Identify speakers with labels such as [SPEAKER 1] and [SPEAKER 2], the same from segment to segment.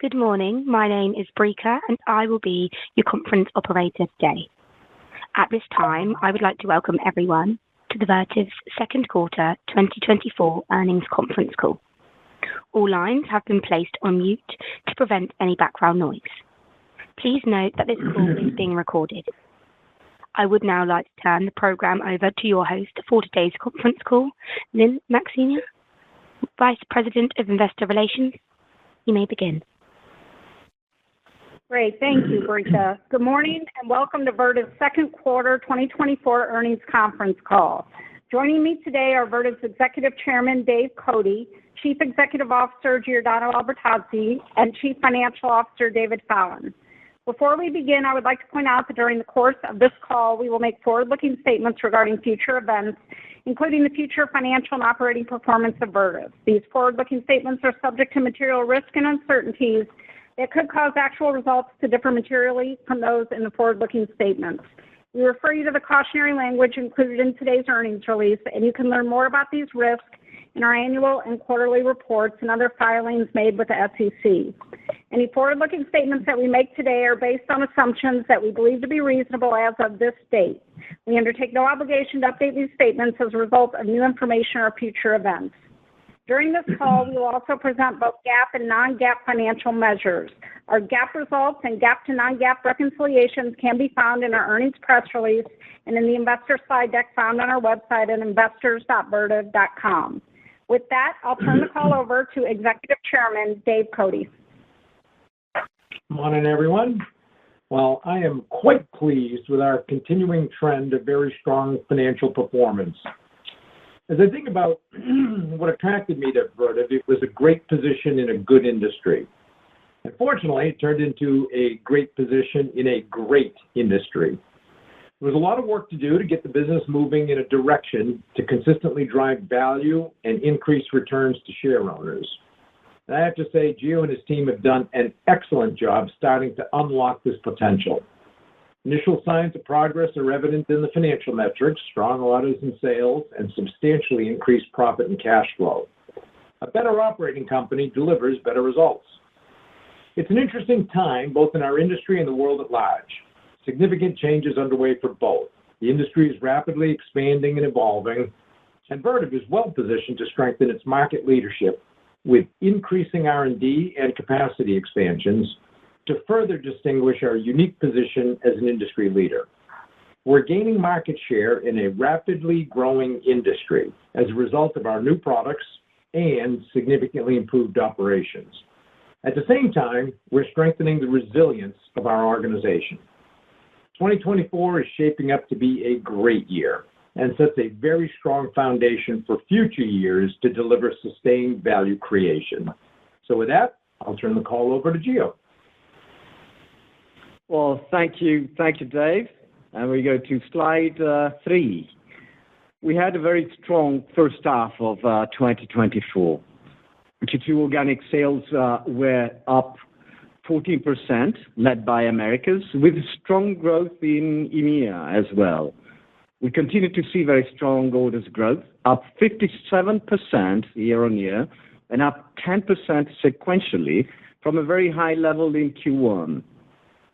[SPEAKER 1] Good morning. My name is Brika, and I will be your conference operator today. At this time, I would like to welcome everyone to the Vertiv's second quarter 2024 earnings conference call. All lines have been placed on mute to prevent any background noise. Please note that this call is being recorded. I would now like to turn the program over to your host for today's conference call, Lynn Maxeiner, Vice President of Investor Relations. You may begin.
[SPEAKER 2] Great. Thank you, Brika. Good morning and welcome to Vertiv's second quarter 2024 earnings conference call. Joining me today are Vertiv's Executive Chairman, Dave Cote, Chief Executive Officer, Giordano Albertazzi, and Chief Financial Officer, David Fallon. Before we begin, I would like to point out that during the course of this call, we will make forward-looking statements regarding future events, including the future financial and operating performance of Vertiv. These forward-looking statements are subject to material risk and uncertainties that could cause actual results to differ materially from those in the forward-looking statements. We refer you to the cautionary language included in today's earnings release, and you can learn more about these risks in our annual and quarterly reports and other filings made with the SEC. Any forward-looking statements that we make today are based on assumptions that we believe to be reasonable as of this date. We undertake no obligation to update these statements as a result of new information or future events. During this call, we will also present both GAAP and non-GAAP financial measures. Our GAAP results and GAAP to non-GAAP reconciliations can be found in our earnings press release and in the investor slide deck found on our website at investors.vertiv.com. With that, I'll turn the call over to Executive Chairman Dave Cote.
[SPEAKER 3] Morning, everyone. Well, I am quite pleased with our continuing trend of very strong financial performance. As I think about what attracted me to Vertiv, it was a great position in a good industry. Unfortunately, it turned into a great position in a great industry. There was a lot of work to do to get the business moving in a direction to consistently drive value and increase returns to share owners. And I have to say, Gio and his team have done an excellent job starting to unlock this potential. Initial signs of progress are evident in the financial metrics, strong orders and sales, and substantially increased profit and cash flow. A better operating company delivers better results. It's an interesting time, both in our industry and the world at large. Significant changes underway for both. The industry is rapidly expanding and evolving, and Vertiv is well positioned to strengthen its market leadership with increasing R&D and capacity expansions to further distinguish our unique position as an industry leader. We're gaining market share in a rapidly growing industry as a result of our new products and significantly improved operations. At the same time, we're strengthening the resilience of our organization. 2024 is shaping up to be a great year and sets a very strong foundation for future years to deliver sustained value creation. So with that, I'll turn the call over to Gio.
[SPEAKER 4] Well, thank you, Dave. And we go to slide 3. We had a very strong first half of 2024. Q2 organic sales were up 14%, led by Americas, with strong growth in EMEA as well. We continue to see very strong orders growth, up 57% year-on-year and up 10% sequentially from a very high level in Q1.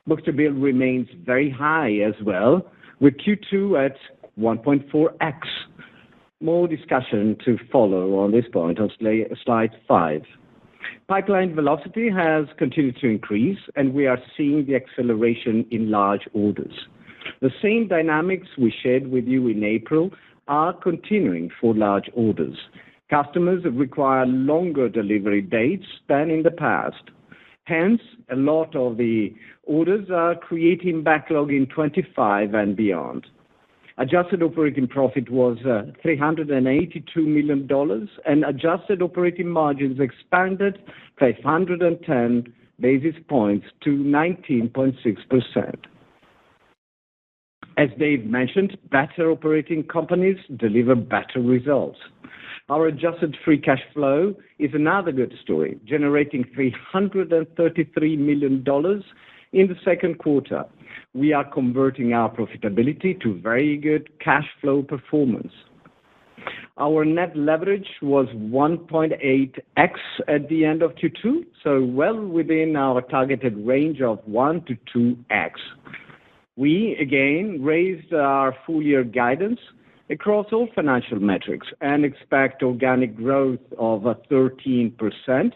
[SPEAKER 4] Book-to-bill remains very high as well, with Q2 at 1.4x. More discussion to follow on this point on slide 5. Pipeline velocity has continued to increase, and we are seeing the acceleration in large orders. The same dynamics we shared with you in April are continuing for large orders. Customers require longer delivery dates than in the past. Hence, a lot of the orders are creating backlog in 25 and beyond. Adjusted operating profit was $382 million, and adjusted operating margins expanded 510 basis points to 19.6%. As Dave mentioned, better operating companies deliver better results. Our adjusted free cash flow is another good story, generating $333 million in the second quarter. We are converting our profitability to very good cash flow performance. Our net leverage was 1.8x at the end of Q2, so well within our targeted range of 1 to 2x. We, again, raised our full-year guidance across all financial metrics and expect organic growth of 13%,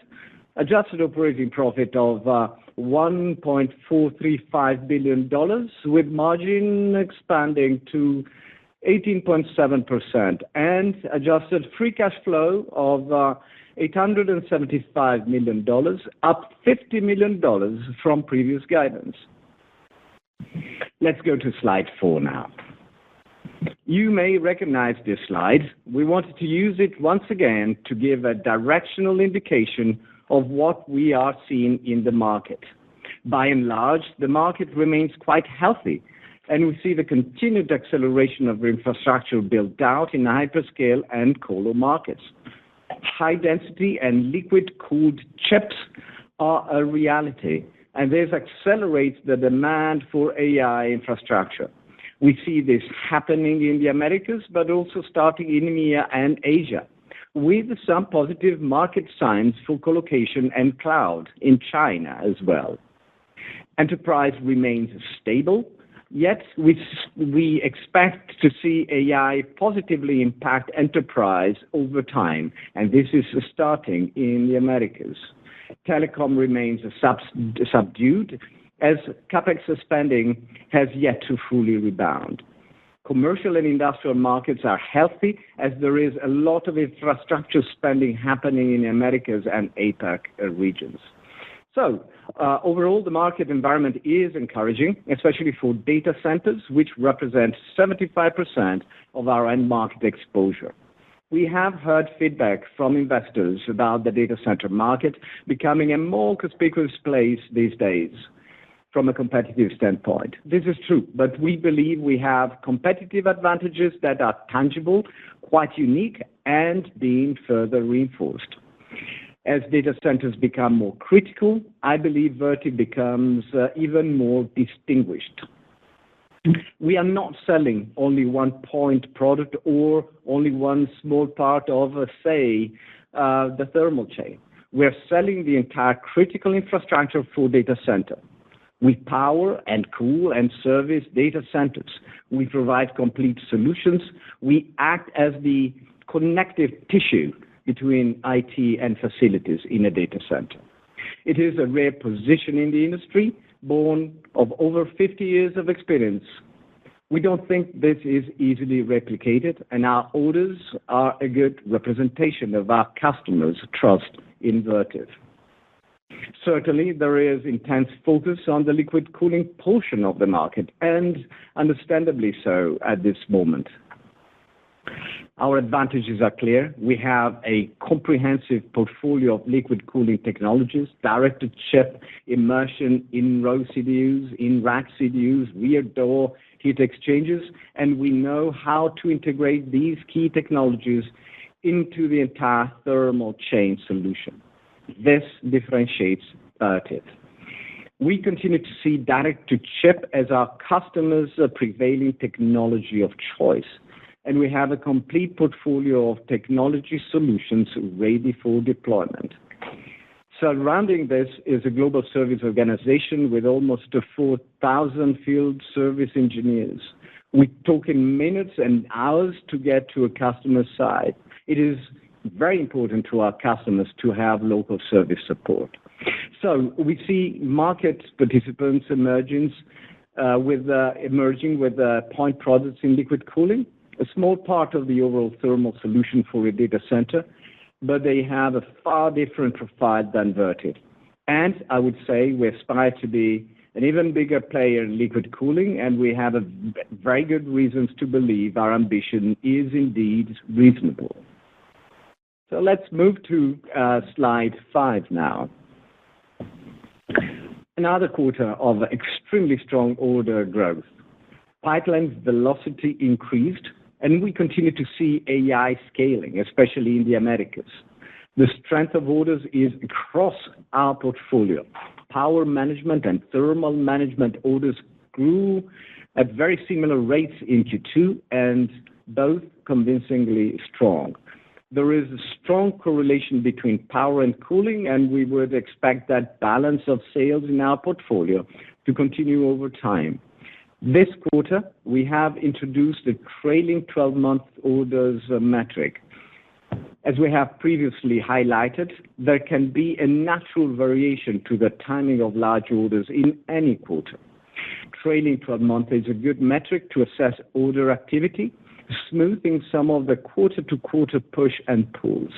[SPEAKER 4] adjusted operating profit of $1.435 billion, with margin expanding to 18.7%, and adjusted free cash flow of $875 million, up $50 million from previous guidance. Let's go to slide 4 now. You may recognize this slide. We wanted to use it once again to give a directional indication of what we are seeing in the market. By and large, the market remains quite healthy, and we see the continued acceleration of infrastructure built out in hyperscale and colo markets. High density and liquid-cooled chips are a reality, and this accelerates the demand for AI infrastructure. We see this happening in the Americas, but also starting in EMEA and Asia, with some positive market signs for colocation and cloud in China as well. Enterprise remains stable, yet we expect to see AI positively impact enterprise over time, and this is starting in the Americas. Telecom remains subdued, as CapEx spending has yet to fully rebound. Commercial and industrial markets are healthy, as there is a lot of infrastructure spending happening in the Americas and APAC regions. So, overall, the market environment is encouraging, especially for data centers, which represent 75% of our end market exposure. We have heard feedback from investors about the data center market becoming a more conspicuous place these days from a competitive standpoint. This is true, but we believe we have competitive advantages that are tangible, quite unique, and being further reinforced. As data centers become more critical, I believe Vertiv becomes even more distinguished. We are not selling only one point product or only one small part of, say, the thermal chain. We're selling the entire critical infrastructure for data center. We power and cool and service data centers. We provide complete solutions. We act as the connective tissue between IT and facilities in a data center. It is a rare position in the industry, born of over 50 years of experience. We don't think this is easily replicated, and our orders are a good representation of our customers' trust in Vertiv. Certainly, there is intense focus on the liquid cooling portion of the market, and understandably so at this moment. Our advantages are clear. We have a comprehensive portfolio of liquid cooling technologies, direct-to-chip, immersion in row CDUs, in rack CDUs, rear door heat exchangers, and we know how to integrate these key technologies into the entire thermal chain solution. This differentiates Vertiv. We continue to see direct-to-chip as our customers' prevailing technology of choice, and we have a complete portfolio of technology solutions ready for deployment. Surrounding this is a global service organization with almost 4,000 field service engineers. We talk in minutes and hours to get to a customer's site. It is very important to our customers to have local service support. So we see market participants emerging with point products in liquid cooling, a small part of the overall thermal solution for a data center, but they have a far different profile than Vertiv. And I would say we aspire to be an even bigger player in liquid cooling, and we have very good reasons to believe our ambition is indeed reasonable. So let's move to slide 5 now. Another quarter of extremely strong order growth. Pipeline velocity increased, and we continue to see AI scaling, especially in the Americas. The strength of orders is across our portfolio. Power management and thermal management orders grew at very similar rates in Q2, and both convincingly strong. There is a strong correlation between power and cooling, and we would expect that balance of sales in our portfolio to continue over time. This quarter, we have introduced the trailing 12-month orders metric. As we have previously highlighted, there can be a natural variation to the timing of large orders in any quarter. Trailing 12 months is a good metric to assess order activity, smoothing some of the quarter-to-quarter push and pulls.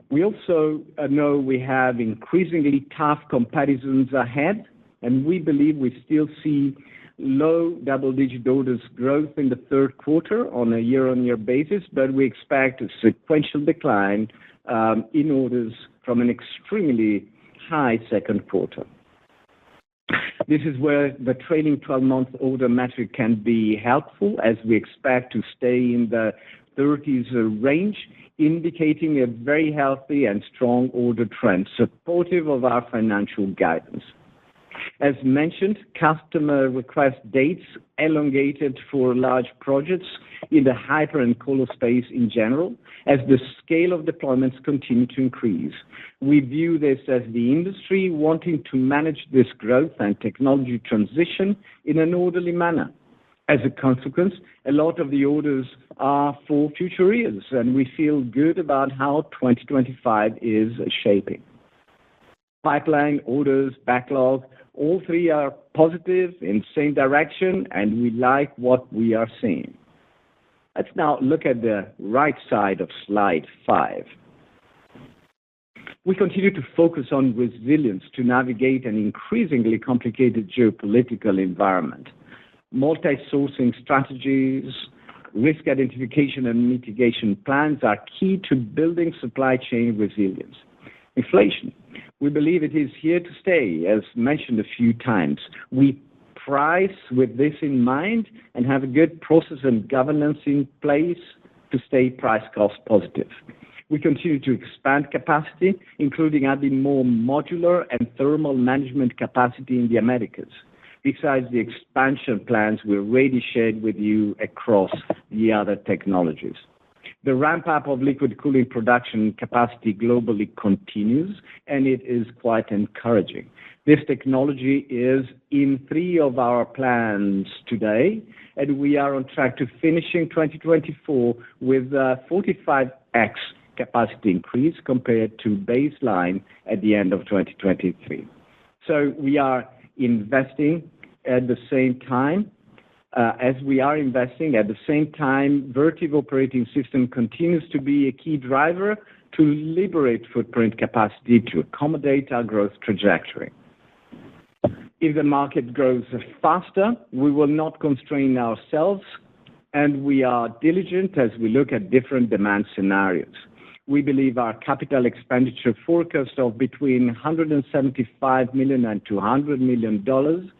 [SPEAKER 4] We also know we have increasingly tough comparisons ahead, and we believe we still see low double-digit orders growth in the third quarter on a year-on-year basis, but we expect a sequential decline in orders from an extremely high second quarter. This is where the trailing 12-month order metric can be helpful, as we expect to stay in the 30s range, indicating a very healthy and strong order trend, supportive of our financial guidance. As mentioned, customer request dates elongated for large projects in the hyper and colo space in general, as the scale of deployments continue to increase. We view this as the industry wanting to manage this growth and technology transition in an orderly manner. As a consequence, a lot of the orders are for future years, and we feel good about how 2025 is shaping. Pipeline, orders, backlog, all three are positive in the same direction, and we like what we are seeing. Let's now look at the right side of slide 5. We continue to focus on resilience to navigate an increasingly complicated geopolitical environment. Multi-sourcing strategies, risk identification and mitigation plans are key to building supply chain resilience. Inflation. We believe it is here to stay, as mentioned a few times. We price with this in mind and have a good process and governance in place to stay price-cost positive. We continue to expand capacity, including adding more modular and thermal management capacity in the Americas, besides the expansion plans we already shared with you across the other technologies. The ramp-up of liquid cooling production capacity globally continues, and it is quite encouraging. This technology is in 3 of our plans today, and we are on track to finishing 2024 with a 45x capacity increase compared to baseline at the end of 2023. So we are investing at the same time. As we are investing at the same time, Vertiv Operating System continues to be a key driver to liberate footprint capacity to accommodate our growth trajectory. If the market grows faster, we will not constrain ourselves, and we are diligent as we look at different demand scenarios. We believe our capital expenditure forecast of between $175 million and $200 million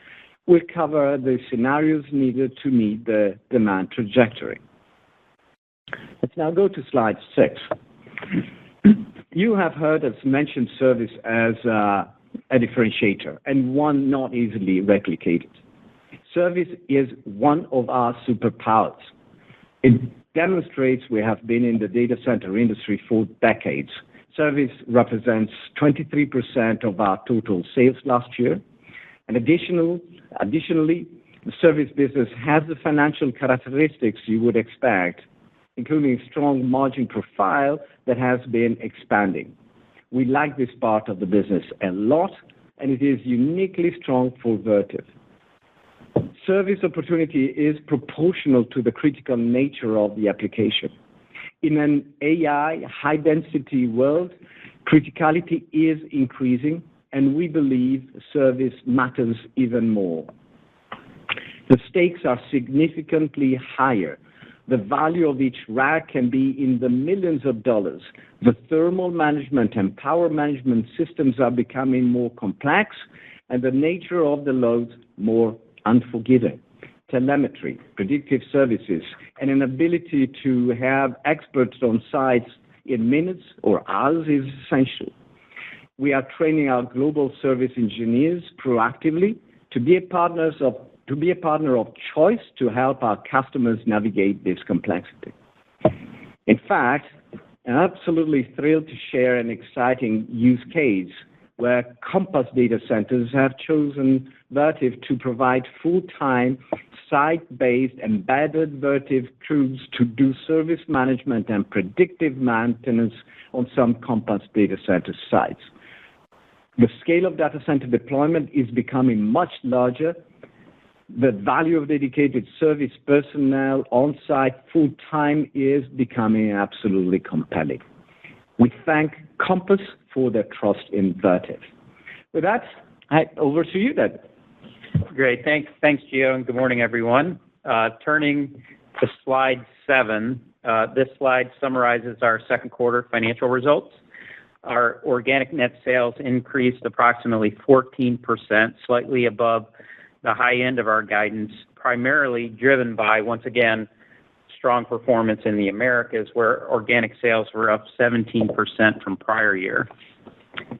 [SPEAKER 4] will cover the scenarios needed to meet the demand trajectory. Let's now go to slide 6. You have heard us mention service as a differentiator and one not easily replicated. Service is one of our superpowers. It demonstrates we have been in the data center industry for decades. Service represents 23% of our total sales last year. And additionally, the service business has the financial characteristics you would expect, including a strong margin profile that has been expanding. We like this part of the business a lot, and it is uniquely strong for Vertiv. Service opportunity is proportional to the critical nature of the application. In an AI high-density world, criticality is increasing, and we believe service matters even more. The stakes are significantly higher. The value of each rack can be in the millions of dollars. The thermal management and power management systems are becoming more complex, and the nature of the loads more unforgiving. Telemetry, predictive services, and an ability to have experts on site in minutes or hours is essential. We are training our global service engineers proactively to be partners of to be a partner of choice to help our customers navigate this complexity. In fact, I'm absolutely thrilled to share an exciting use case where Compass data centers have chosen Vertiv to provide full-time, site-based, embedded Vertiv crews to do service management and predictive maintenance on some Compass data center sites. The scale of data center deployment is becoming much larger. The value of dedicated service personnel on-site full-time is becoming absolutely compelling. We thank Compass for their trust in Vertiv. With that, over to you, Deb.
[SPEAKER 5] Great. Thanks, Gio, and good morning, everyone. Turning to slide 7, this slide summarizes our second quarter financial results. Our organic net sales increased approximately 14%, slightly above the high end of our guidance, primarily driven by, once again, strong performance in the Americas, where organic sales were up 17% from prior year.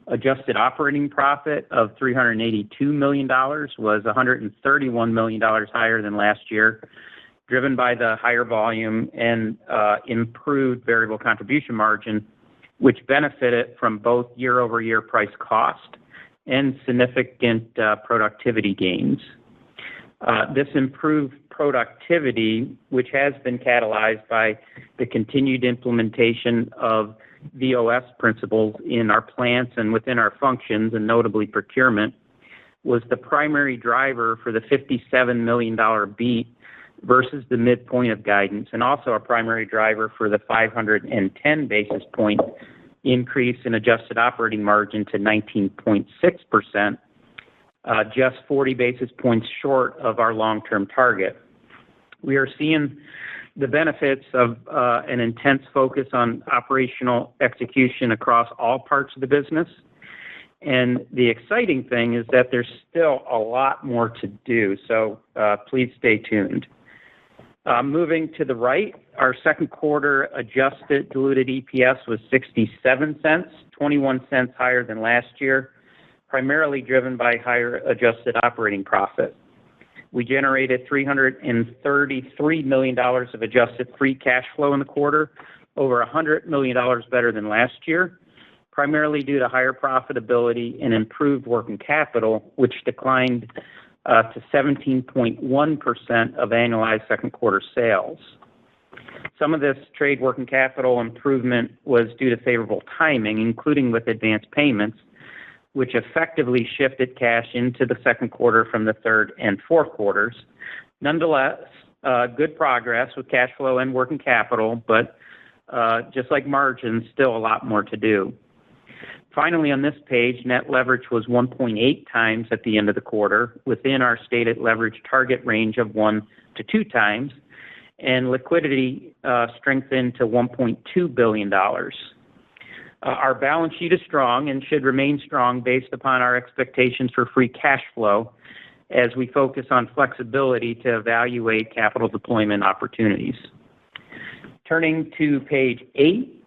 [SPEAKER 5] Adjusted operating profit of $382 million was $131 million higher than last year, driven by the higher volume and improved variable contribution margin, which benefited from both year-over-year price cost and significant productivity gains. This improved productivity, which has been catalyzed by the continued implementation of VOS principles in our plants and within our functions, and notably procurement, was the primary driver for the $57 million beat versus the midpoint of guidance, and also a primary driver for the 510 basis point increase in adjusted operating margin to 19.6%, just 40 basis points short of our long-term target. We are seeing the benefits of an intense focus on operational execution across all parts of the business. And the exciting thing is that there's still a lot more to do, so please stay tuned. Moving to the right, our second quarter adjusted diluted EPS was 67 cents, 21 cents higher than last year, primarily driven by higher adjusted operating profit. We generated $333 million of adjusted free cash flow in the quarter, over $100 million better than last year, primarily due to higher profitability and improved working capital, which declined to 17.1% of annualized second quarter sales. Some of this trade working capital improvement was due to favorable timing, including with advanced payments, which effectively shifted cash into the second quarter from the third and fourth quarters. Nonetheless, good progress with cash flow and working capital, but just like margins, still a lot more to do. Finally, on this page, net leverage was 1.8 times at the end of the quarter, within our stated leverage target range of 1 to 2 times, and liquidity strengthened to $1.2 billion. Our balance sheet is strong and should remain strong based upon our expectations for free cash flow as we focus on flexibility to evaluate capital deployment opportunities. Turning to page 8,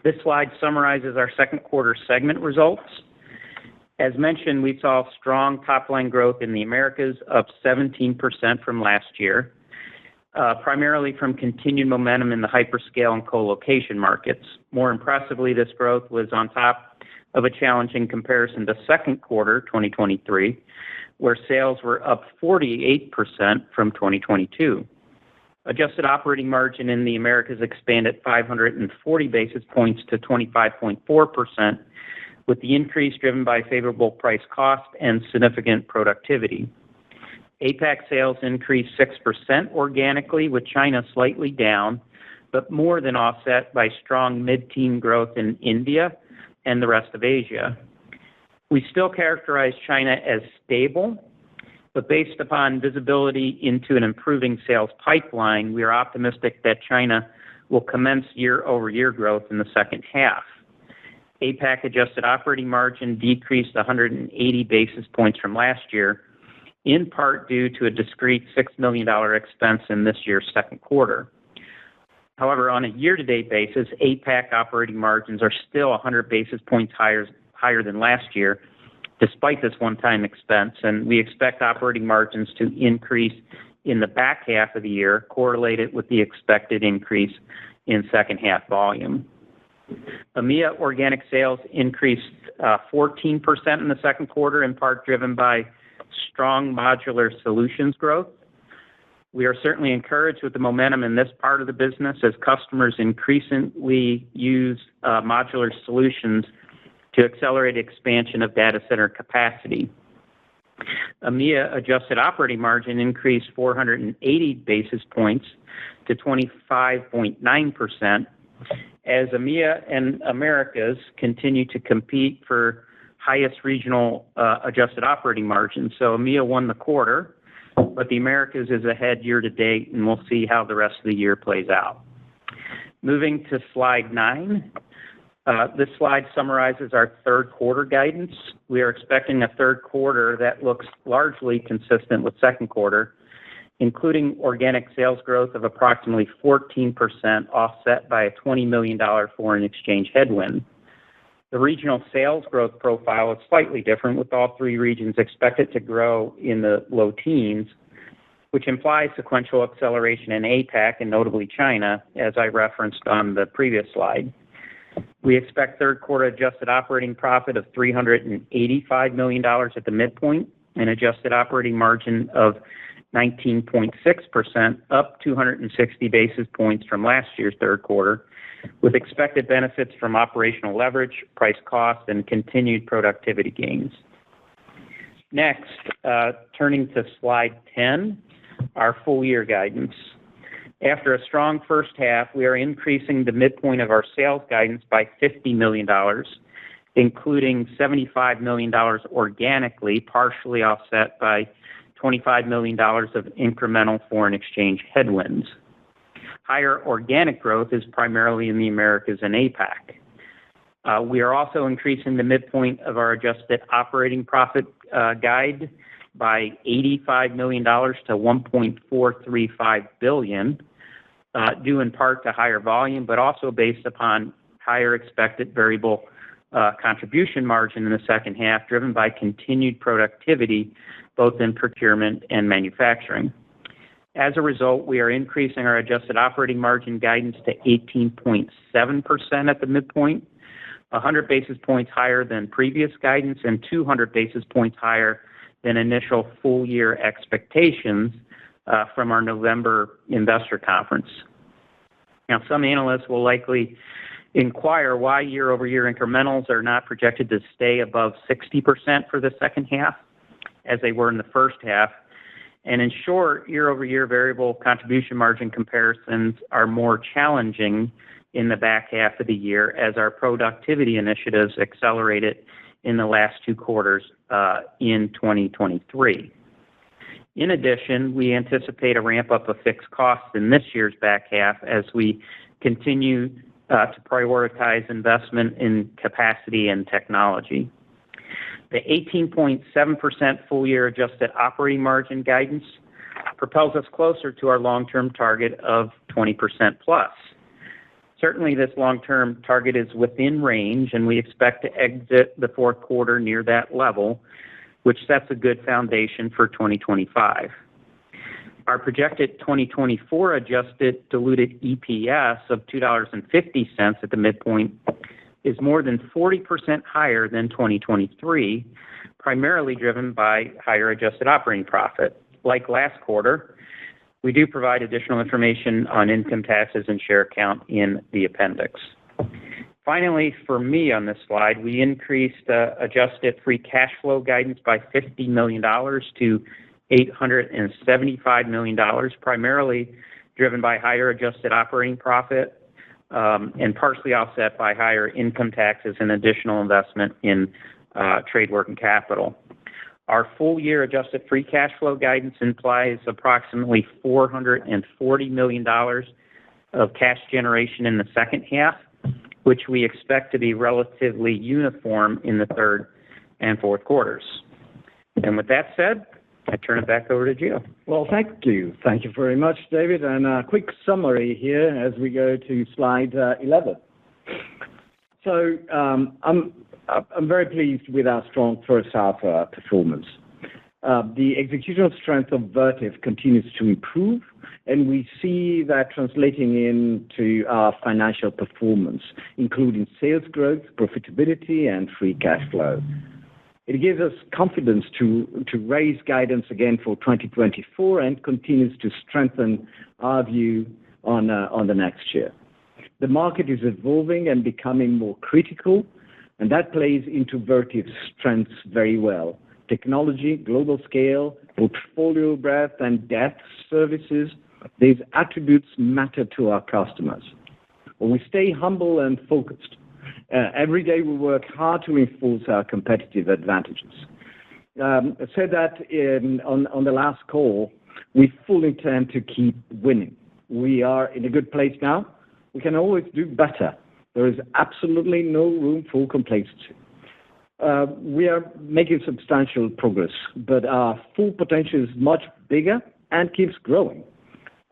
[SPEAKER 5] this slide summarizes our second quarter segment results. As mentioned, we saw strong top-line growth in the Americas, up 17% from last year, primarily from continued momentum in the hyperscale and co-location markets. More impressively, this growth was on top of a challenging comparison to second quarter 2023, where sales were up 48% from 2022. Adjusted operating margin in the Americas expanded 540 basis points to 25.4%, with the increase driven by favorable price cost and significant productivity. APAC sales increased 6% organically, with China slightly down, but more than offset by strong mid-teen growth in India and the rest of Asia. We still characterize China as stable, but based upon visibility into an improving sales pipeline, we are optimistic that China will commence year-over-year growth in the second half. APAC adjusted operating margin decreased 180 basis points from last year, in part due to a discrete $6 million expense in this year's second quarter. However, on a year-to-date basis, APAC operating margins are still 100 basis points higher than last year, despite this one-time expense, and we expect operating margins to increase in the back half of the year, correlated with the expected increase in second half volume. EMEA organic sales increased 14% in the second quarter, in part driven by strong modular solutions growth. We are certainly encouraged with the momentum in this part of the business as customers increasingly use modular solutions to accelerate expansion of data center capacity. EMEA adjusted operating margin increased 480 basis points to 25.9%, as EMEA and Americas continue to compete for highest regional adjusted operating margins. So EMEA won the quarter, but the Americas is ahead year to date, and we'll see how the rest of the year plays out. Moving to slide 9. This slide summarizes our third quarter guidance. We are expecting a third quarter that looks largely consistent with second quarter, including organic sales growth of approximately 14%, offset by a $20 million foreign exchange headwind. The regional sales growth profile is slightly different, with all three regions expected to grow in the low teens, which implies sequential acceleration in APAC and notably China, as I referenced on the previous slide. We expect third quarter adjusted operating profit of $385 million at the midpoint, and adjusted operating margin of 19.6%, up 260 basis points from last year's third quarter, with expected benefits from operational leverage, price cost, and continued productivity gains. Next, turning to slide 10, our full year guidance. After a strong first half, we are increasing the midpoint of our sales guidance by $50 million, including $75 million organically, partially offset by $25 million of incremental foreign exchange headwinds. Higher organic growth is primarily in the Americas and APAC. We are also increasing the midpoint of our adjusted operating profit guide by $85 million to $1.435 billion, due in part to higher volume, but also based upon higher expected variable contribution margin in the second half, driven by continued productivity, both in procurement and manufacturing. As a result, we are increasing our adjusted operating margin guidance to 18.7% at the midpoint, 100 basis points higher than previous guidance and 200 basis points higher than initial full-year expectations from our November investor conference. Now, some analysts will likely inquire why year-over-year incrementals are not projected to stay above 60% for the second half, as they were in the first half. And in short, year-over-year variable contribution margin comparisons are more challenging in the back half of the year as our productivity initiatives accelerated in the last two quarters in 2023. In addition, we anticipate a ramp-up of fixed costs in this year's back half as we continue to prioritize investment in capacity and technology. The 18.7% full-year adjusted operating margin guidance propels us closer to our long-term target of 20% plus. Certainly, this long-term target is within range, and we expect to exit the fourth quarter near that level, which sets a good foundation for 2025. Our projected 2024 adjusted diluted EPS of $2.50 at the midpoint is more than 40% higher than 2023, primarily driven by higher adjusted operating profit. Like last quarter, we do provide additional information on income taxes and share count in the appendix. Finally, for me on this slide, we increased adjusted free cash flow guidance by $50 million to $875 million, primarily driven by higher adjusted operating profit and partially offset by higher income taxes and additional investment in trade working capital. Our full-year adjusted free cash flow guidance implies approximately $440 million of cash generation in the second half, which we expect to be relatively uniform in the third and fourth quarters. And with that said, I turn it back over to Gio.
[SPEAKER 4] Well, thank you. Thank you very much, David. And a quick summary here as we go to slide 11. So I'm I'm very pleased with our strong first half performance. The executional strength of Vertiv continues to improve, and we see that translating into our financial performance, including sales growth, profitability, and free cash flow. It gives us confidence to raise guidance again for 2024 and continues to strengthen our view on the next year. The market is evolving and becoming more critical, and that plays into Vertiv's strengths very well. Technology, global scale, portfolio breadth and depth, services, these attributes matter to our customers. Well, we stay humble and focused. Every day we work hard to reinforce our competitive advantages. I said that on the last call, we fully intend to keep winning. We are in a good place now. We can always do better. There is absolutely no room for complacency. We are making substantial progress, but our full potential is much bigger and keeps growing.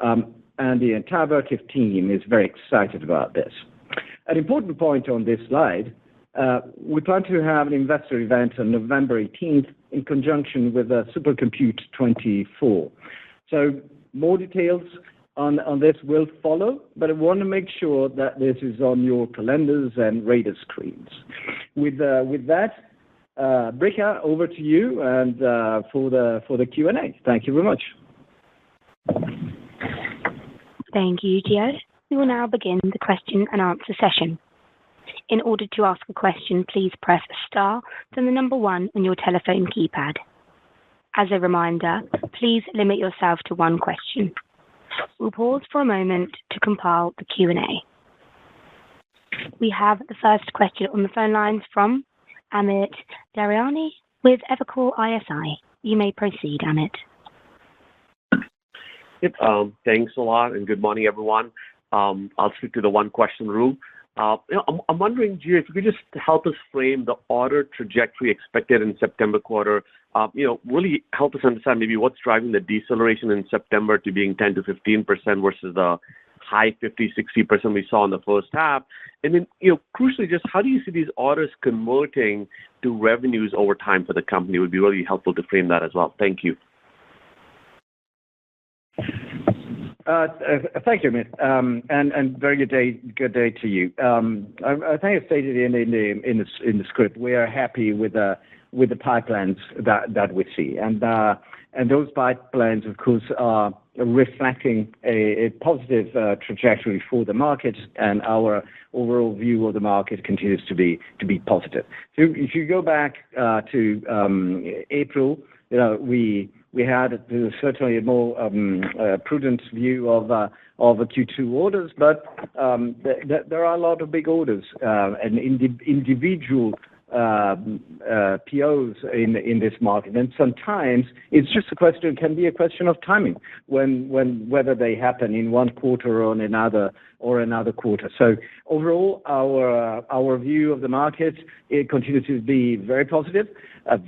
[SPEAKER 4] And the entire Vertiv team is very excited about this. An important point on this slide, we plan to have an investor event on November 18th in conjunction with Supercompute 24. So more details on this will follow, but I want to make sure that this is on your calendars and radar screens. With that, Brica, over to you and for the Q&A. Thank you very much.
[SPEAKER 1] Thank you, Gio. We will now begin the question and answer session. In order to ask a question, please press star, then the number 1 on your telephone keypad. As a reminder, please limit yourself to one question. We'll pause for a moment to compile the Q&A. We have the first question on the phone lines from Amit Daryanani with Evercore ISI. You may proceed, Amit.
[SPEAKER 6] Yep, thanks a lot, and good morning, everyone. I'll stick to the one-question rule. I'm wondering, Gio, if you could just help us frame the order trajectory expected in September quarter. Really help us understand maybe what's driving the deceleration in September to being 10 to 15% versus the high 50, 60% we saw in the first half. And then, crucially, just how do you see these orders converting to revenues over time for the company? It would be really helpful to frame that as well. Thank you.
[SPEAKER 4] Thank you, Amit, and very good day to you. I think I stated in the script we are happy with the pipelines that we see, and those pipelines, of course, are reflecting a positive trajectory for the market, and our overall view of the market continues to be positive. So if you go back to April, we had certainly a more prudent view of Q2 orders, but there are a lot of big orders and individual POs in this market, and sometimes it's just can be a question of timing whether they happen in one quarter or another quarter. So overall, our view of the market, it continues to be very positive,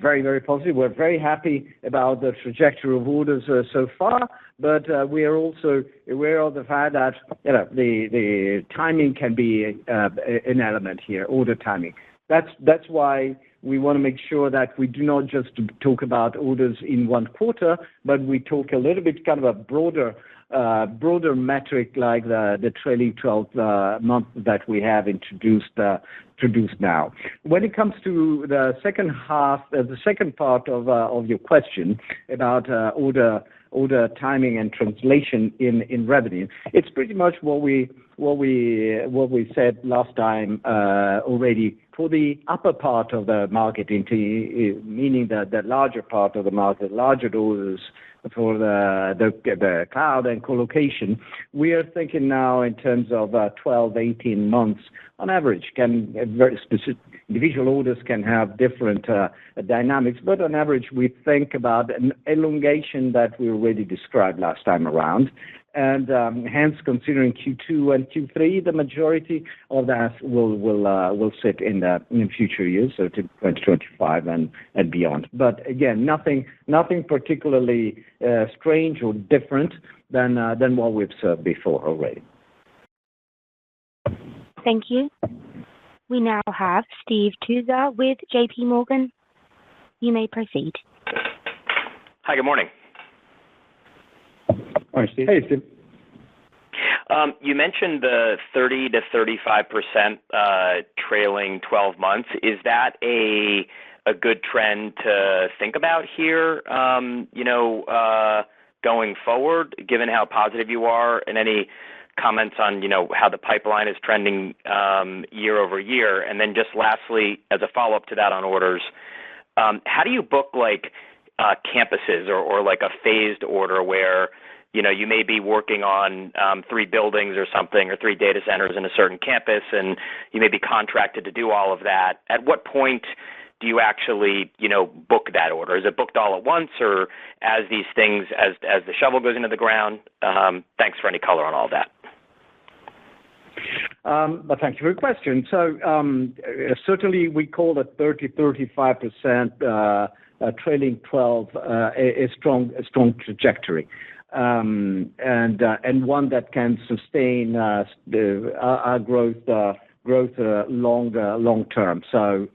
[SPEAKER 4] very, very positive. We're very happy about the trajectory of orders so far, but we are also aware of the fact that the timing can be an element here, order timing. That's why we want to make sure that we do not just talk about orders in one quarter, but we talk a little bit kind of a broader metric like the trailing 12 months that we have introduced now. When it comes to the second half, the second part of your question about order timing and translation in revenue, it's pretty much what we said last time already. For the upper part of the market, meaning the larger part of the market, larger orders for the cloud and co-location, we are thinking now in terms of 12, 18 months on average. Very specific individual orders can have different dynamics, but on average we think about an elongation that we already described last time around. And hence, considering Q2 and Q3, the majority of that will sit in future years, so to 2025 and beyond. But again, nothing particularly strange or different than what we've observed before already.
[SPEAKER 1] Thank you. We now have Steve Tusa with JP Morgan. You may proceed.
[SPEAKER 7] Hi, good morning.
[SPEAKER 4] Hi, Steve. Hey, Steve.
[SPEAKER 7] You mentioned the 30 to 35% trailing 12 months. Is that a good trend to think about here, going forward, given how positive you are, and any comments on, how the pipeline is trending year over year? And then just lastly, as a follow-up to that on orders, how do you book campuses or like a phased order where, you may be working on 3 buildings or something, or 3 data centers in a certain campus, and you may be contracted to do all of that? At what point do you actually, book that order? Is it booked all at once, or as these things, as the shovel goes into the ground? Thanks for any color on all that.
[SPEAKER 4] But thank you for your question. So certainly we call the 30-35% trailing 12 a strong trajectory, and one that can sustain our growth long term. So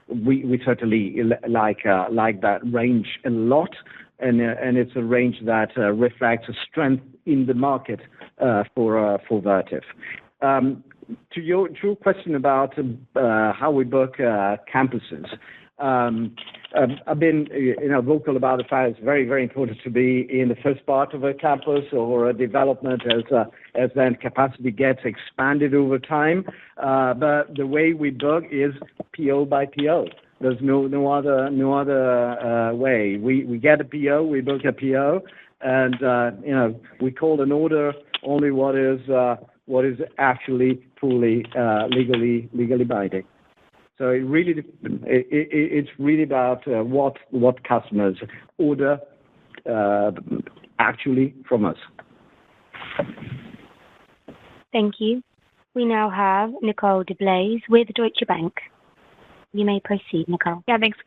[SPEAKER 4] we certainly like that range a lot, and it's a range that reflects a strength in the market for Vertiv. To your question about how we book campuses, I've been vocal about the fact it's very, very important to be in the first part of a campus or a development as then capacity gets expanded over time. But the way we book is PO by PO. There's no other way. We get a PO, we book a PO, and we call an order only what is actually fully legally binding. So it's really about what customers order actually from us.
[SPEAKER 1] Thank you. We now have Nicole DeBlase with Deutsche Bank. You may proceed, Nicole.
[SPEAKER 8] Yeah, thanks.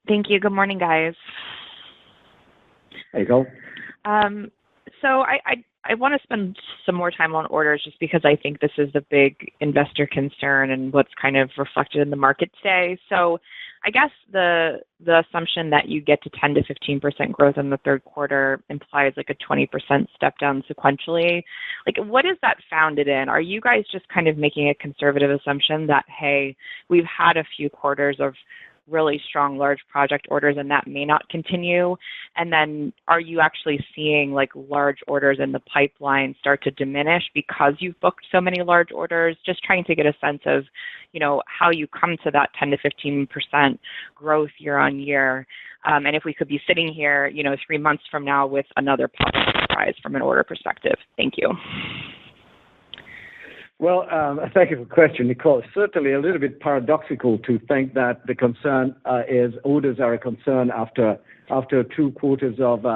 [SPEAKER 8] Thank you. Good morning, guys.
[SPEAKER 4] There you go.
[SPEAKER 8] So I want to spend some more time on orders just because I think this is the big investor concern and what's kind of reflected in the market today. So I guess the assumption that you get to 10 to 15% growth in the third quarter implies like a 20% step down sequentially. Like, what is that founded in? Are you guys just kind of making a conservative assumption that, hey, we've had a few quarters of really strong large project orders and that may not continue? And then are you actually seeing like large orders in the pipeline start to diminish because you've booked so many large orders? Just trying to get a sense of, how you come to that 10 to 15% growth year on year. And if we could be sitting here, 3 months from now with another positive surprise from an order perspective. Thank you.
[SPEAKER 4] Well, thank you for the question, Nicole. It's certainly a little bit paradoxical to think that the concern is orders are a concern after 2 quarters of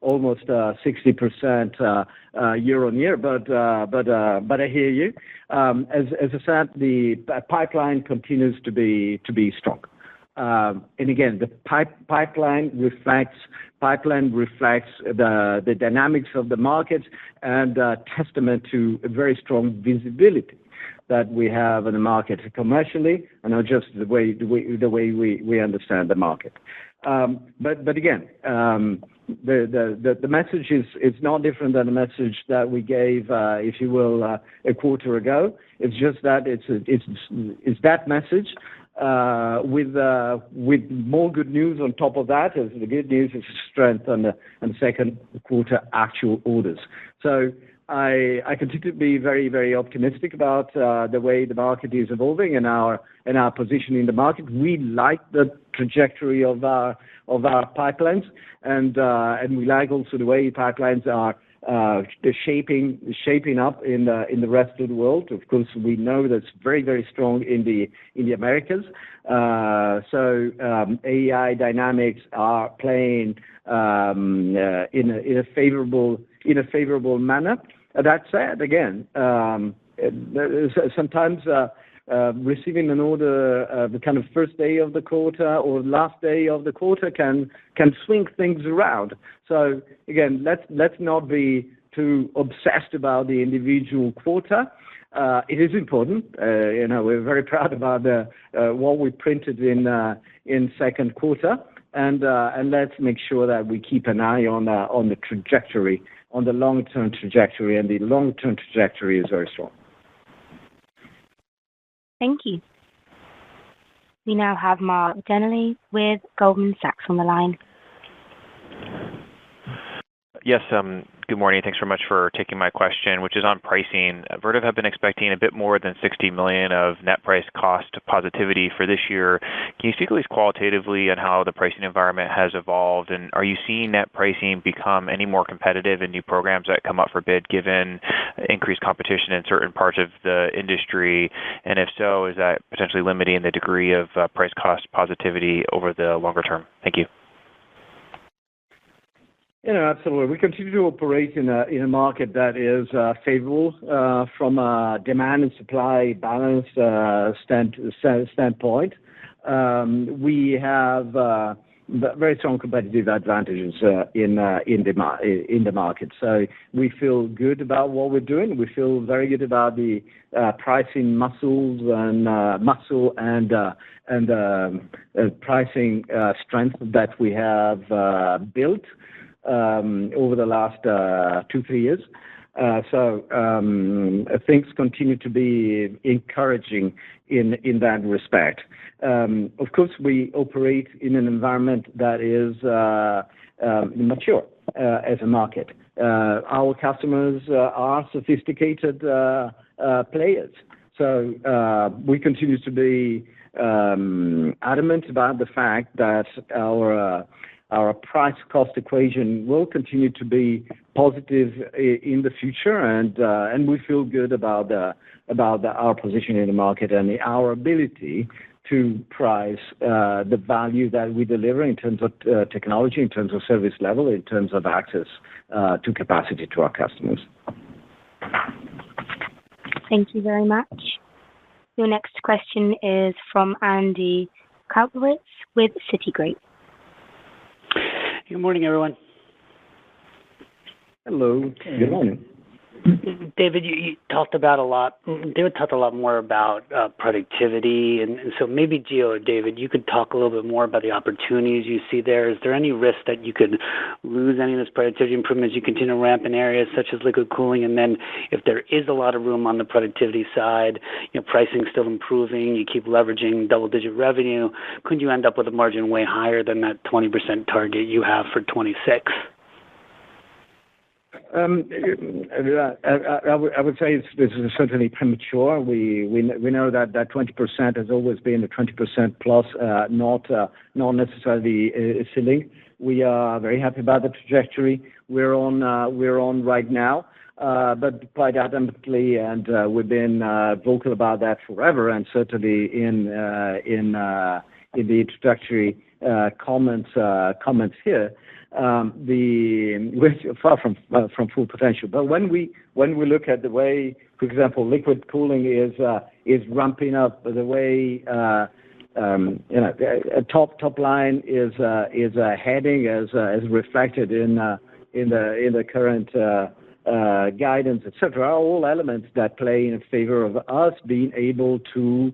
[SPEAKER 4] almost 60% year on year. But I hear you. As I said, the pipeline continues to be strong. And again, the pipeline reflects the dynamics of the market and testament to a very strong visibility that we have in the market commercially, and not just the way we understand the market. But again, the message is not different than the message that we gave, if you will, a quarter ago. It's just that it's that message. With more good news on top of that, as the good news is strength on the second quarter actual orders. So I continue to be very, very optimistic about the way the market is evolving and our position in the market. We like the trajectory of our pipelines, and we like also the way pipelines are shaping up in the rest of the world. Of course, we know that's very, very strong in the Americas. So AI dynamics are playing in a favorable manner. That said, again, sometimes receiving an order the kind of first day of the quarter or last day of the quarter can swing things around. So again, let's not be too obsessed about the individual quarter. It is important. We're very proud about what we printed in second quarter, and let's make sure that we keep an eye on the trajectory, on the long-term trajectory, and the long-term trajectory is very strong.
[SPEAKER 1] Thank you. We now have Mark Donnelly with Goldman Sachs on the line.
[SPEAKER 9] Yes, good morning. Thanks very much for taking my question, which is on pricing. Vertiv have been expecting a bit more than $60 million of net price cost positivity for this year. Can you speak at least qualitatively on how the pricing environment has evolved, and are you seeing net pricing become any more competitive in new programs that come up for bid given increased competition in certain parts of the industry? And if so, is that potentially limiting the degree of price cost positivity over the longer term? Thank you.
[SPEAKER 4] Absolutely. We continue to operate in a market that is favorable from a demand and supply balance standpoint. We have very strong competitive advantages in the market. So we feel good about what we're doing. We feel very good about the pricing muscle and pricing strength that we have built over the last 2-3 years. So things continue to be encouraging in that respect. Of course, we operate in an environment that is mature as a market. Our customers are sophisticated players. So we continue to be adamant about the fact that our price-cost equation will continue to be positive in the future, and we feel good about our position in the market and our ability to price the value that we deliver in terms of technology, in terms of service level, in terms of access to capacity to our customers.
[SPEAKER 1] Thank you very much. Your next question is from Andy Kaplowitz with Citigroup.
[SPEAKER 10] Good morning, everyone.
[SPEAKER 4] Hello. Good morning.
[SPEAKER 10] David, you talked about a lot. David talked a lot more about productivity, and so maybe Gio or David, you could talk a little bit more about the opportunities you see there. Is there any risk that you could lose any of this productivity improvement as you continue to ramp in areas such as liquid cooling? And then, if there is a lot of room on the productivity side, pricing still improving, you keep leveraging double-digit revenue, couldn't you end up with a margin way higher than that 20% target you have for 26?
[SPEAKER 4] I would say this is certainly premature. We know that 20% has always been a 20% plus, not necessarily a ceiling. We are very happy about the trajectory we're on right now, but quite adamantly, and we've been vocal about that forever, and certainly in the introductory comments here. We're far from full potential. But when we look at the way, for example, liquid cooling is ramping up, the way top line is heading as reflected in the current guidance, etc., are all elements that play in favor of us being able to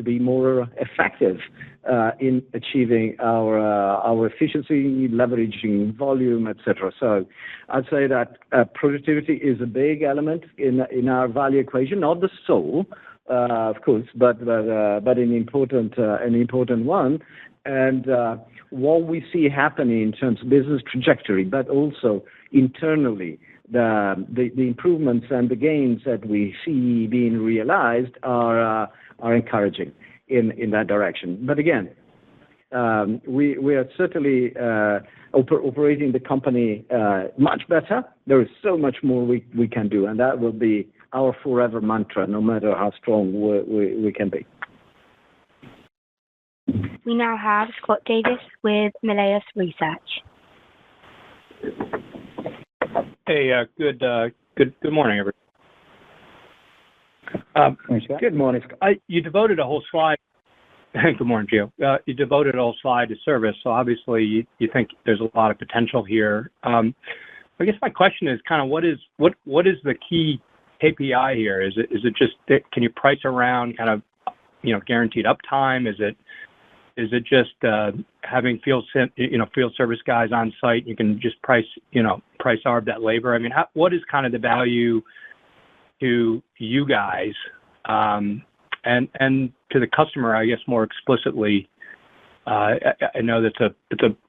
[SPEAKER 4] be more effective in achieving our efficiency, leveraging volume, etc. So I'd say that productivity is a big element in our value equation, not the sole, of course, but an important one. And what we see happening in terms of business trajectory, but also internally, the improvements and the gains that we see being realized are encouraging in that direction. But again, we are certainly operating the company much better. There is so much more we can do, and that will be our forever mantra, no matter how strong we can be.
[SPEAKER 1] We now have Scott Davis with Melius Research.
[SPEAKER 11] Hey, good morning, everybody.
[SPEAKER 4] Good morning, Scott.
[SPEAKER 11] You devoted a whole slide. Good morning, Gio. You devoted a whole slide to service, so obviously you think there's a lot of potential here. I guess my question is kind of what is the key KPI here? Is it just can you price around kind of guaranteed uptime? Is it just having field service guys on site? You can just price arb that labor. I mean, what is kind of the value to you guys and to the customer? I guess more explicitly. I know it's a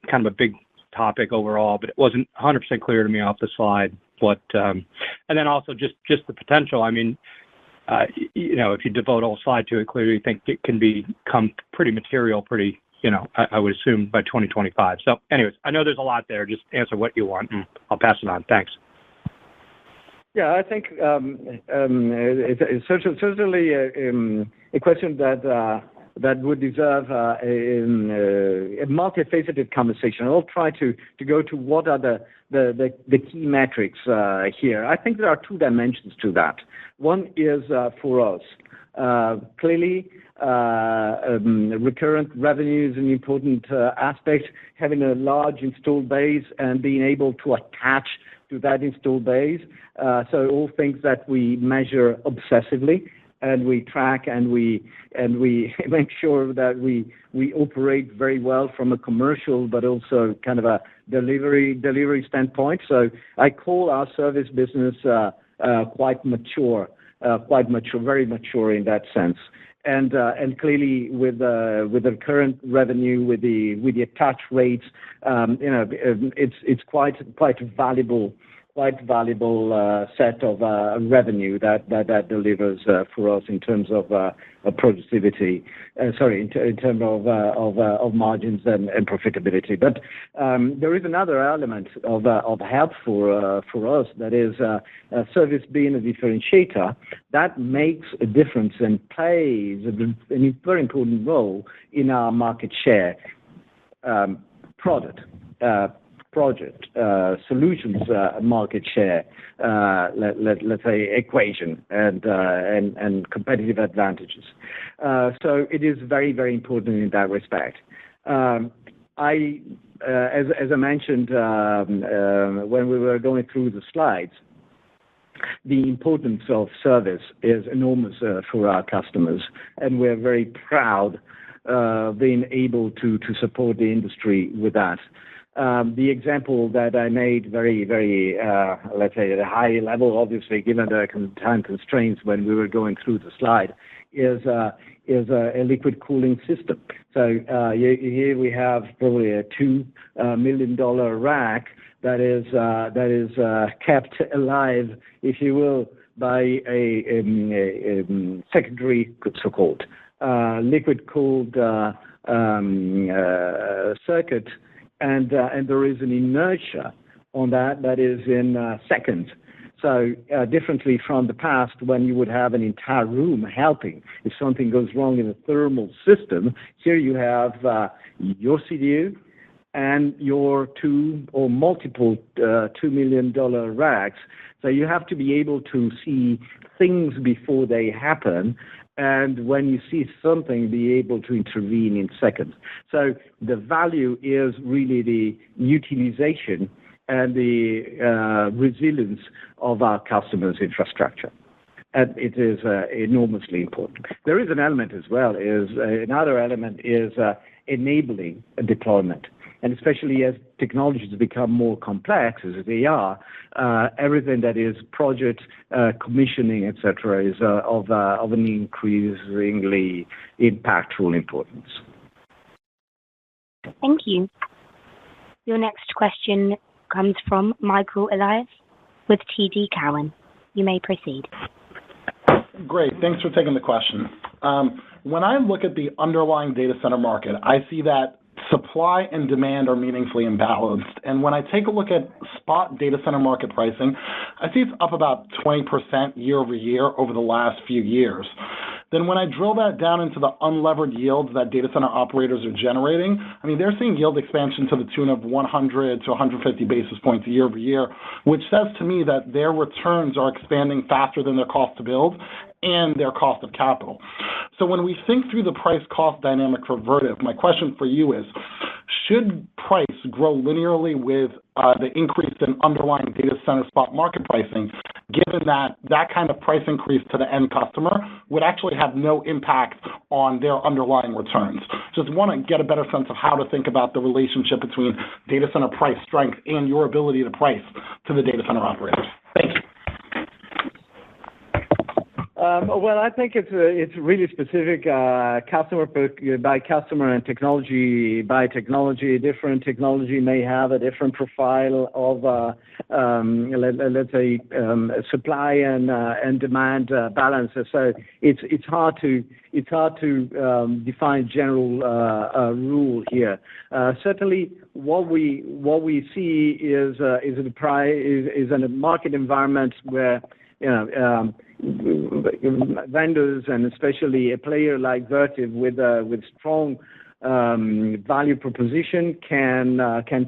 [SPEAKER 11] kind of a big topic overall, but it wasn't 100% clear to me off the slide. What and then also just the potential. I mean, if you devote a whole slide to it, clearly you think it can become pretty material, pretty, I would assume by 2025. So anyways, I know there's a lot there. Just answer what you want, and I'll pass it on. Thanks.
[SPEAKER 4] Yeah, I think it's certainly a question that would deserve a multifaceted conversation. I'll try to go to what are the key metrics here. I think there are two dimensions to that. One is for us. Clearly, recurrent revenue is an important aspect, having a large installed base and being able to attach to that installed base. So all things that we measure obsessively and we track and we make sure that we operate very well from a commercial but also kind of a delivery standpoint. So I call our service business quite mature, very mature in that sense. And clearly with the current revenue, with the attach rates, it's quite valuable set of revenue that delivers for us in terms of productivity. In terms of margins and profitability. But there is another element of help for us, that is service being a differentiator that makes a difference and plays a very important role in our market share project solutions market share, let's say equation and competitive advantages. So it is very, very important in that respect. As I mentioned when we were going through the slides, the importance of service is enormous for our customers, and we're very proud being able to support the industry with that. The example that I made very, very, let's say at a high level, obviously given the time constraints when we were going through the slide, is a liquid cooling system. So here we have probably a $2 million rack that is kept alive, if you will, by a secondary, so-called liquid cooled circuit. And there is an inertia on that is in seconds. So differently from the past, when you would have an entire room helping if something goes wrong in a thermal system, here you have your CDU and your two or multiple $2 million racks. So you have to be able to see things before they happen, and when you see something, be able to intervene in seconds. So the value is really the utilization and the resilience of our customers' infrastructure. And it is enormously important. There is an element as well, another element is enabling a deployment. And especially as technologies become more complex, as they are, everything that is project commissioning, etc., is of an increasingly impactful importance.
[SPEAKER 1] Thank you. Your next question comes from Michael Elias with TD Cowen. You may proceed.
[SPEAKER 12] Great. Thanks for taking the question. When I look at the underlying data center market, I see that supply and demand are meaningfully imbalanced. And when I take a look at spot data center market pricing, I see it's up about 20% year over year over the last few years. Then when I drill that down into the unlevered yields that data center operators are generating, I mean, they're seeing yield expansion to the tune of 100 to 150 basis points year over year, which says to me that their returns are expanding faster than their cost to build and their cost of capital. So when we think through the price-cost dynamic for Vertiv, my question for you is, should price grow linearly with the increase in underlying data center spot market pricing, given that that kind of price increase to the end customer would actually have no impact on their underlying returns? Just want to get a better sense of how to think about the relationship between data center price strength and your ability to price to the data center operators. Thank you.
[SPEAKER 4] Well, I think it's really specific customer by customer and technology by technology. Different technology may have a different profile of let's say supply and demand balances. So it's hard to define general rule here. Certainly, what we see is in a market environment where vendors and especially a player like Vertiv with strong value proposition can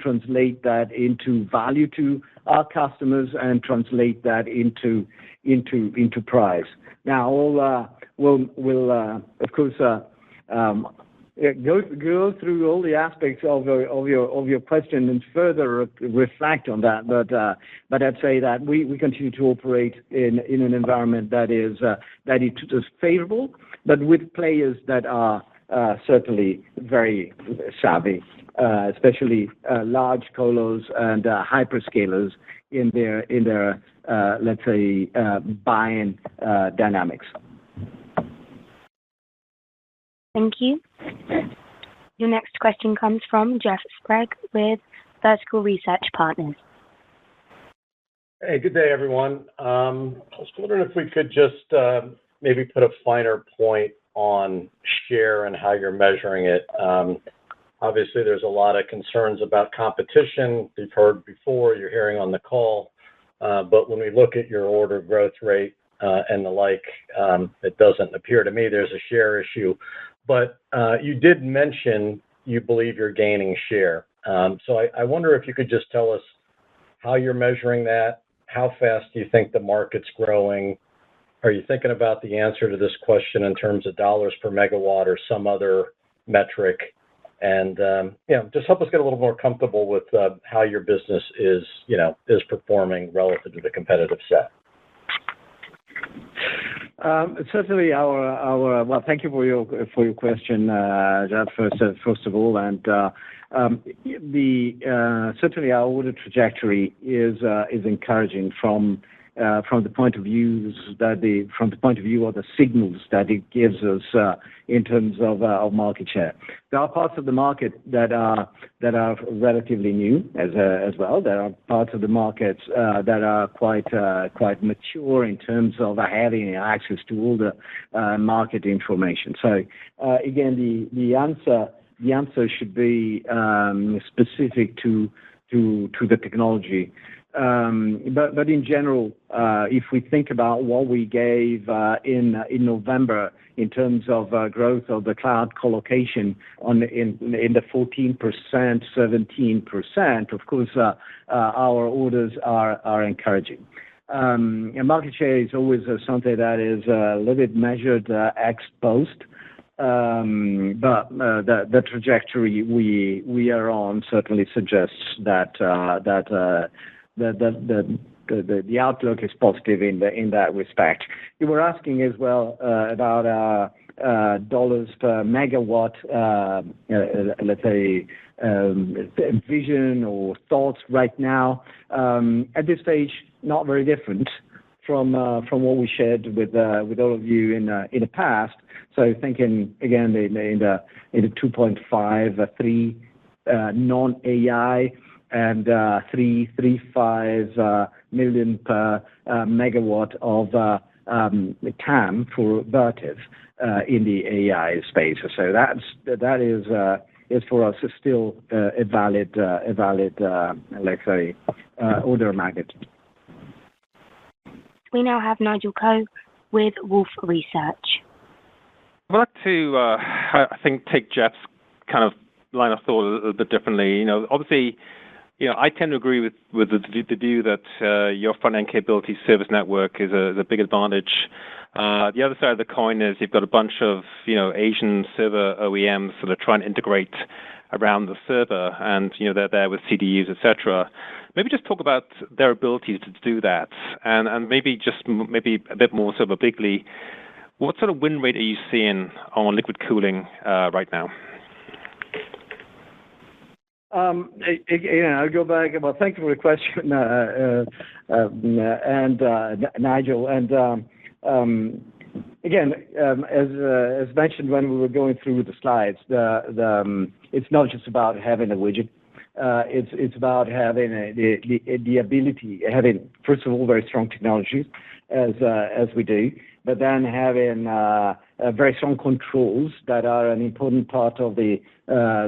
[SPEAKER 4] translate that into value to our customers and translate that into price. Now, we'll of course go through all the aspects of your question and further reflect on that. But I'd say that we continue to operate in an environment that is favorable, but with players that are certainly very savvy, especially large colos and hyperscalers in their let's say buying dynamics.
[SPEAKER 1] Thank you. Your next question comes from Jeff Sprague with Vertical Research Partners.
[SPEAKER 13] Hey, good day, everyone. I was wondering if we could just maybe put a finer point on share and how you're measuring it. Obviously, there's a lot of concerns about competition. We've heard before, you're hearing on the call. But when we look at your order growth rate and the like, it doesn't appear to me there's a share issue. But you did mention you believe you're gaining share. So I wonder if you could just tell us how you're measuring that. How fast do you think the market's growing? Are you thinking about the answer to this question in terms of dollars per megawatt or some other metric? And just help us get a little more comfortable with how your business is performing relative to the competitive set.
[SPEAKER 4] Certainly, well, thank you for your question, Jeff, first of all, and certainly our order trajectory is encouraging from the point of view of the signals that it gives us in terms of market share. There are parts of the market that are relatively new as well. There are parts of the markets that are quite mature in terms of having access to all the market information. So again, the answer should be specific to the technology. But in general, if we think about what we gave in November in terms of growth of the cloud colocation in the 14%, 17%, of course, our orders are encouraging. And market share is always something that is a little bit measured ex post. But the trajectory we are on certainly suggests that the outlook is positive in that respect. You were asking as well about dollars per megawatt, let's say vision or thoughts right now. At this stage, not very different from what we shared with all of you in the past. So thinking again in the 2.5, 3 non-AI. And 3.5 million per megawatt of TAM for Vertiv in the AI space. So that is for us still a valid let's say order of magnitude.
[SPEAKER 1] We now have Nigel Coe with Wolfe Research.
[SPEAKER 14] I'd like to I think take Jeff's kind of line of thought a little bit differently. Obviously. I tend to agree with the view that your front-end capability service network is a big advantage The other side of the coin is you've got a bunch of, Asian server OEMs that are trying to integrate around the server, and, they're there with CDUs, et cetera. Maybe just talk about their ability to do that, and maybe a bit more sort of obliquely, what sort of win rate are you seeing on liquid cooling right now?
[SPEAKER 4] I'll go back. Well, thank you for the question, Nigel. And again, as mentioned when we were going through the slides, it's not just about having a widget. It's about having the ability, having first of all very strong technologies as we do, but then having very strong controls that are an important part of the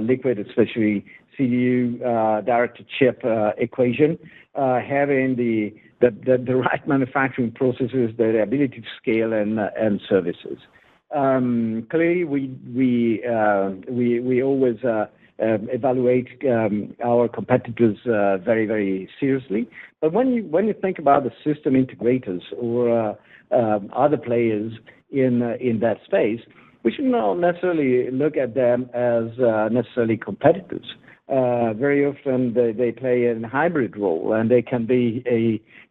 [SPEAKER 4] liquid, especially CDU direct-to-chip equation, having the right manufacturing processes, the ability to scale and services. Clearly, we always evaluate our competitors very, very seriously. But when you think about the system integrators or other players in that space, we should not necessarily look at them as necessarily competitors. Very often they play a hybrid role, and they can be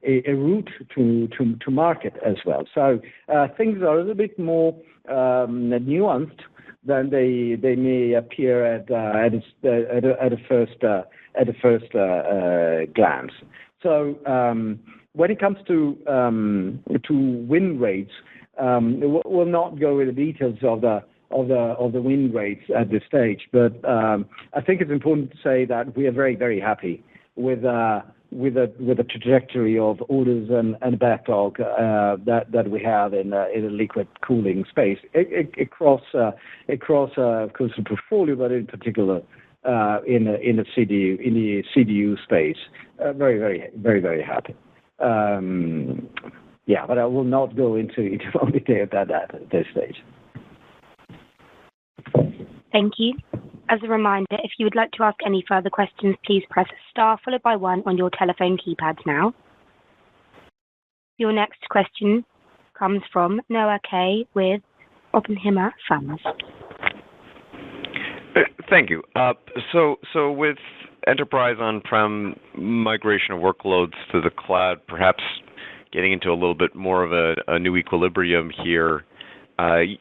[SPEAKER 4] a route to market as well. So things are a little bit more nuanced than they may appear at a first glance. So when it comes to win rates, we'll not go into the details of the win rates at this stage, but I think it's important to say that we are very, very happy with the trajectory of orders and backlog that we have in the liquid cooling space across of course the portfolio, but in particular in the CDU space. Very, very, very, very happy. But I will not go into more detail at this stage.
[SPEAKER 1] Thank you. As a reminder, if you would like to ask any further questions, please press star followed by 1 on your telephone keypads now. Your next question comes from Noah Kaye with Oppenheimer Funds.
[SPEAKER 15] Thank you. So with enterprise on-prem migration of workloads to the cloud, perhaps getting into a little bit more of a new equilibrium here,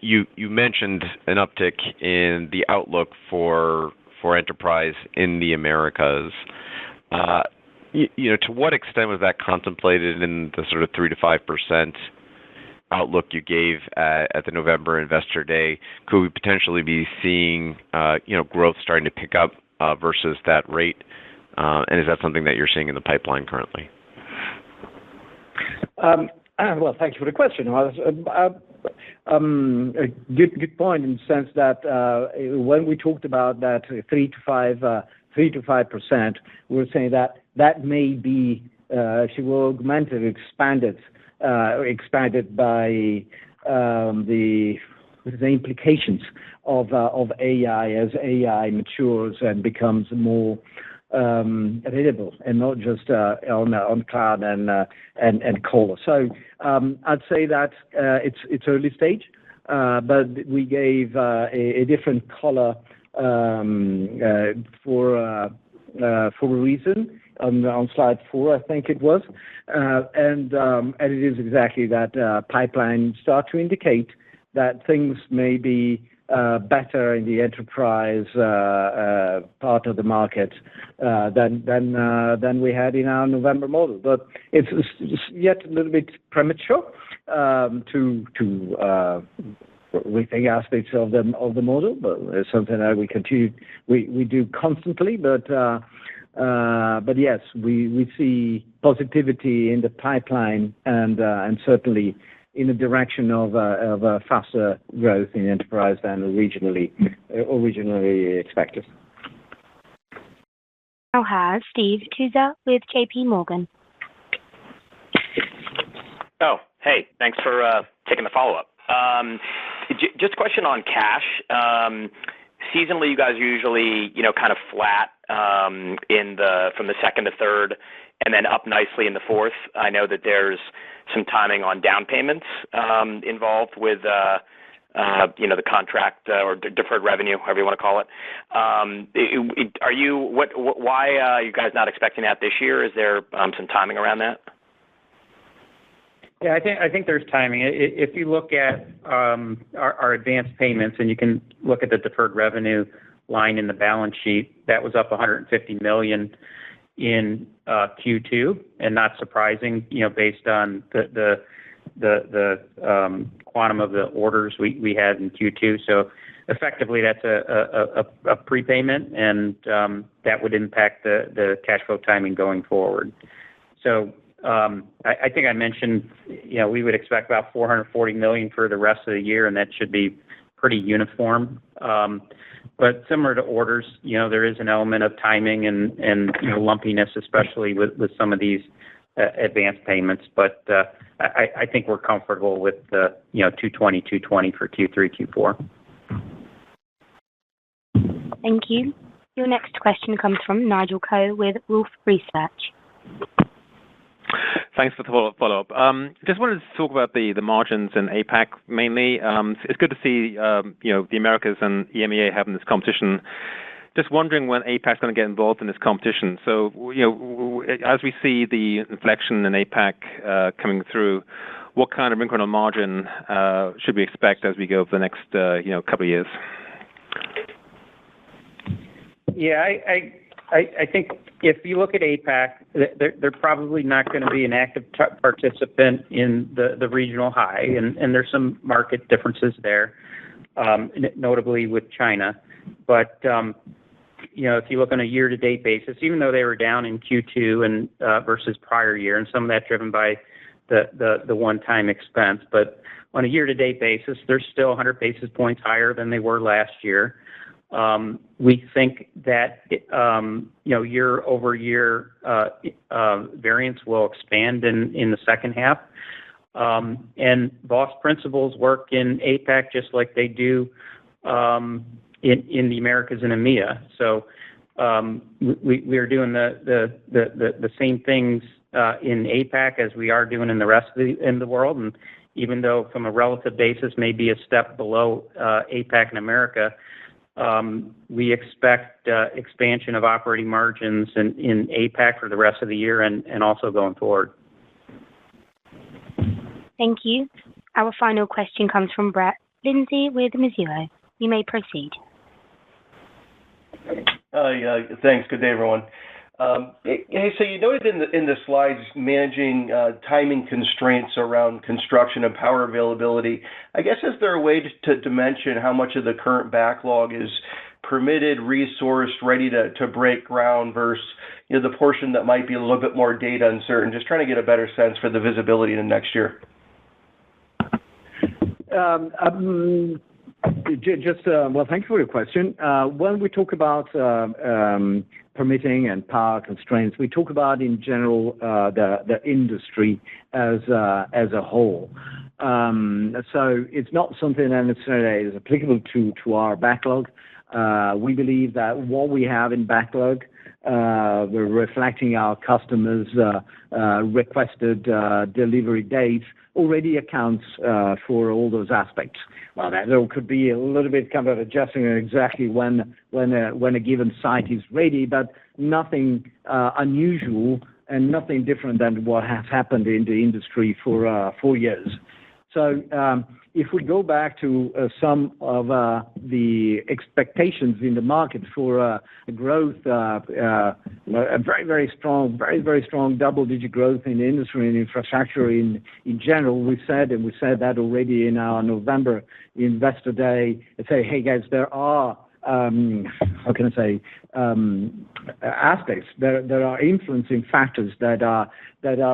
[SPEAKER 15] you mentioned an uptick in the outlook for enterprise in the Americas. To what extent was that contemplated in the sort of 3 to 5% outlook you gave at the November Investor Day? Could we potentially be seeing growth starting to pick up versus that rate? And is that something that you're seeing in the pipeline currently?
[SPEAKER 4] Well, thank you for the question. A good point in the sense that when we talked about that 3 to 5%, we were saying that may be, if you will, augmented, expanded by the implications of AI as AI matures and becomes more available, and not just on cloud and colo. So I'd say that it's early stage, but we gave a different color for a reason on slide 4, I think it was, and it is exactly that pipeline start to indicate that things may be better in the enterprise part of the market than we had in our November model. But it's yet a little bit premature to rethink aspects of the model, but it's something that we do constantly. But yes, we see positivity in the pipeline and certainly in the direction of a faster growth in enterprise than originally expected.
[SPEAKER 1] Now has Steve Tusa with JP Morgan.
[SPEAKER 7] Oh, hey, thanks for taking the follow-up. Just a question on cash. Seasonally, you guys are usually, kind of flat from the second to third, and then up nicely in the fourth. I know that there's some timing on down payments involved with the contract or deferred revenue, however you want to call it. Why are you guys not expecting that this year? Is there some timing around that?
[SPEAKER 5] Yeah, I think there's timing. If you look at our advanced payments, and you can look at the deferred revenue line in the balance sheet, that was up $150 million in Q2, and not surprising, based on the quantum of the orders we had in Q2. So effectively, that's a prepayment, and that would impact the cash flow timing going forward. So I think I mentioned, we would expect about $440 million for the rest of the year, and that should be pretty uniform. But similar to orders, there is an element of timing and lumpiness, especially with some of these advanced payments. But I think we're comfortable with the 220 for Q3, Q4.
[SPEAKER 1] Thank you. Your next question comes from Nigel Coe with Wolfe Research.
[SPEAKER 14] Thanks for the follow-up. Just wanted to talk about the margins in APAC mainly. It's good to see the Americas and EMEA having this competition. Just wondering when APAC is going to get involved in this competition. So as we see the inflection in APAC coming through, what kind of incremental margin should we expect as we go over the next couple of years?
[SPEAKER 5] Yeah, I think if you look at APAC, they're probably not going to be an active participant in the regional high, and there's some market differences there, notably with China. But if you look on a year-to-date basis, even though they were down in Q2 and versus prior year, and some of that driven by the one-time expense, but on a year-to-date basis, they're still 100 basis points higher than they were last year. We think that year-over-year variance will expand in the second half. And BOSS principles work in APAC just like they do in the Americas and EMEA. So we are doing the same things in APAC as we are doing in the rest of the world. And even though from a relative basis may be a step below APAC and America, we expect expansion of operating margins in APAC for the rest of the year and also going forward.
[SPEAKER 1] Thank you. Our final question comes from Brett Lindsey with Mizuho. You may proceed.
[SPEAKER 16] Thanks. Good day, everyone. Hey, so you noted in the slides managing timing constraints around construction and power availability. I guess, is there a way to mention how much of the current backlog is permitted, resourced, ready to break ground versus the portion that might be a little bit more data uncertain? Just trying to get a better sense for the visibility in next year.
[SPEAKER 4] Well, thank you for your question. When we talk about permitting and power constraints, we talk about in general the industry as a whole. So it's not something that necessarily is applicable to our backlog. We believe that what we have in backlog, we're reflecting our customers' requested delivery dates, already accounts for all those aspects. Well, there could be a little bit kind of adjusting exactly when a given site is ready, but nothing unusual and nothing different than what has happened in the industry for 4 years. So if we go back to some of the expectations in the market for growth, a very strong double-digit growth in the industry and infrastructure in general, we said that already in our November Investor Day. Say, hey guys, there are aspects. There are influencing factors that are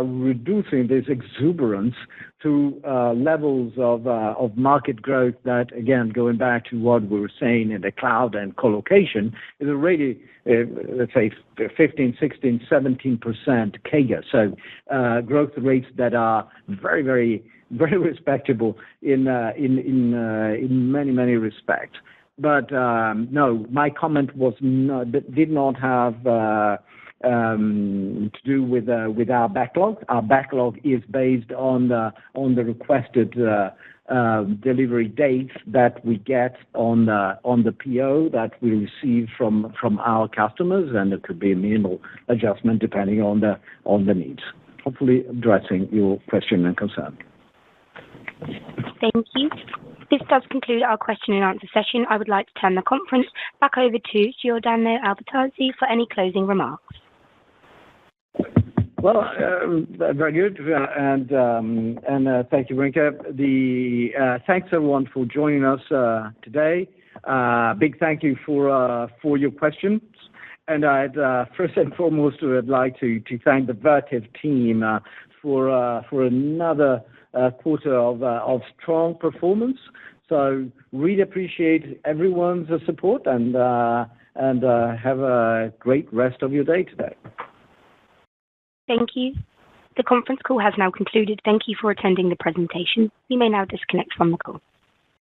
[SPEAKER 4] reducing this exuberance to levels of market growth that, again, going back to what we were saying in the cloud and co-location, is already, let's say, 15, 16, 17% CAGR. So growth rates that are very, very, very respectable in many respects. But no, my comment did not have
[SPEAKER 17] do with our backlog. Our backlog is based on the requested delivery dates that we get on the PO that we receive from our customers, and it could be a minimal adjustment depending on the needs. Hopefully addressing your question and concern.
[SPEAKER 1] Thank you. This does conclude our question and answer session. I would like to turn the conference back over to Giordano Albertazzi for any closing remarks.
[SPEAKER 17] Well, very good, and thank you, Rinka. Thanks everyone for joining us today. Big thank you for your questions. And I'd first and foremost I'd like to thank the Vertiv team for another quarter of strong performance. So really appreciate everyone's support, and have a great rest of your day today.
[SPEAKER 1] Thank you. The conference call has now concluded. Thank you for attending the presentation. You may now disconnect from the call.